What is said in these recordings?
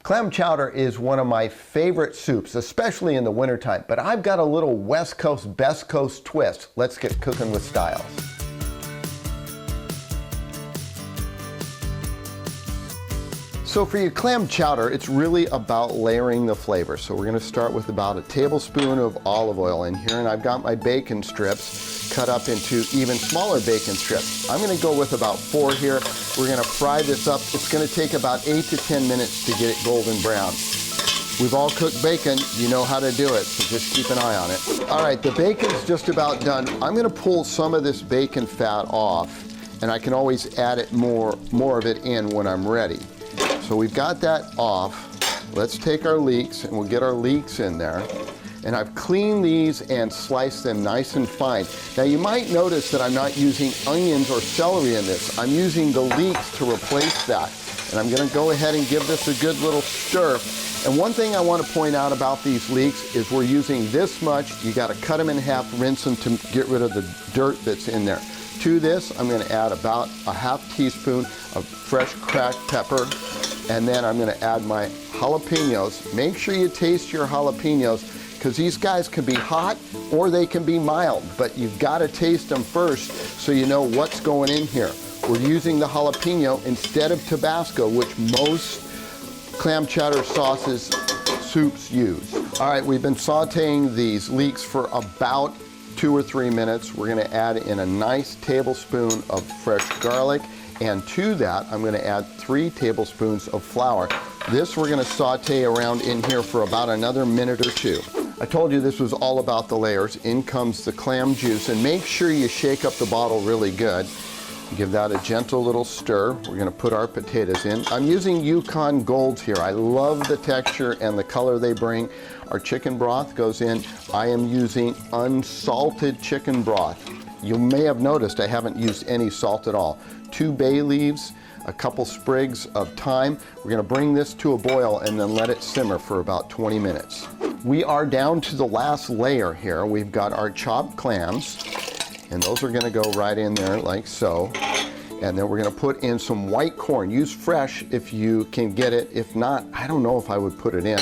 Clam chowder is one of my favorite soups, especially in the wintertime, but I've got a little West Coast, best coast twist. Let's get cooking with styles. So for your clam chowder, it's really about layering the flavor. So we're gonna start with about a tablespoon of olive oil in here, and I've got my bacon strips cut up into even smaller bacon strips. I'm gonna go with about 4 here. We're gonna fry this up. It's gonna take about 8 to 10 minutes to get it golden brown. We've all cooked bacon, you know how to do it, so just keep an eye on it. All right, the bacon's just about done. I'm gonna pull some of this bacon fat off, and I can always add it more of it in when I'm ready. So we've got that off. Let's take our leeks, and we'll get our leeks in there. And I've cleaned these and sliced them nice and fine. Now you might notice that I'm not using onions or celery in this. I'm using the leeks to replace that. And I'm gonna go ahead and give this a good little stir. And one thing I want to point out about these leeks is we're using this much. You gotta cut them in half, rinse them to get rid of the dirt that's in there. To this, I'm gonna add about a ½ teaspoon of fresh cracked pepper. And then I'm gonna add my jalapenos. Make sure you taste your jalapenos, because these guys can be hot or they can be mild, but you've gotta taste them first so you know what's going in here. We're using the jalapeno instead of Tabasco, which most clam chowder soups use. All right, we've been sauteing these leeks for about 2 or 3 minutes. We're gonna add in a nice tablespoon of fresh garlic, and to that, I'm gonna add 3 tablespoons of flour. This we're gonna saute around in here for about another minute or 2. I told you this was all about the layers. In comes the clam juice, and make sure you shake up the bottle really good. Give that a gentle little stir. We're gonna put our potatoes in. I'm using Yukon Golds here. I love the texture and the color they bring. Our chicken broth goes in. I am using unsalted chicken broth. You may have noticed I haven't used any salt at all. 2 bay leaves, a couple sprigs of thyme. We're gonna bring this to a boil and then let it simmer for about 20 minutes. We are down to the last layer here. We've got our chopped clams, and those are gonna go right in there like so. And then we're gonna put in some white corn. Use fresh if you can get it. If not, I don't know if I would put it in.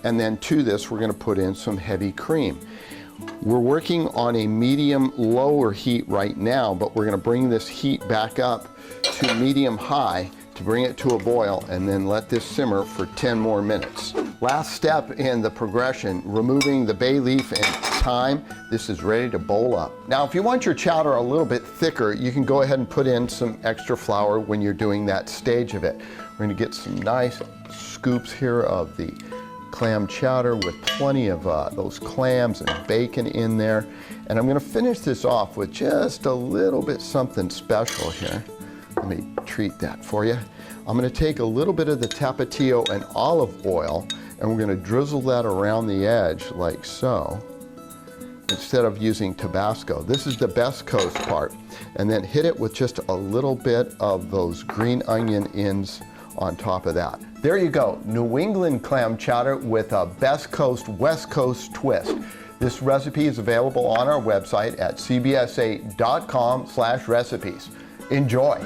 And then to this, we're gonna put in some heavy cream. We're working on a medium lower heat right now, but we're gonna bring this heat back up to medium high to bring it to a boil, and then let this simmer for 10 more minutes. Last step in the progression, removing the bay leaf and thyme. This is ready to bowl up. Now, if you want your chowder a little bit thicker, you can go ahead and put in some extra flour when you're doing that stage of it. We're gonna get some nice scoops here of the clam chowder with plenty of those clams and bacon in there. And I'm gonna finish this off with just a little bit something special here. Let me treat that for you. I'm gonna take a little bit of the tapatio and olive oil, and we're gonna drizzle that around the edge like so, instead of using Tabasco. This is the best coast part. And then hit it with just a little bit of those green onion ends on top of that. There you go, New England clam chowder with a best coast, West Coast twist. This recipe is available on our website at cbsa.com/recipes. Enjoy.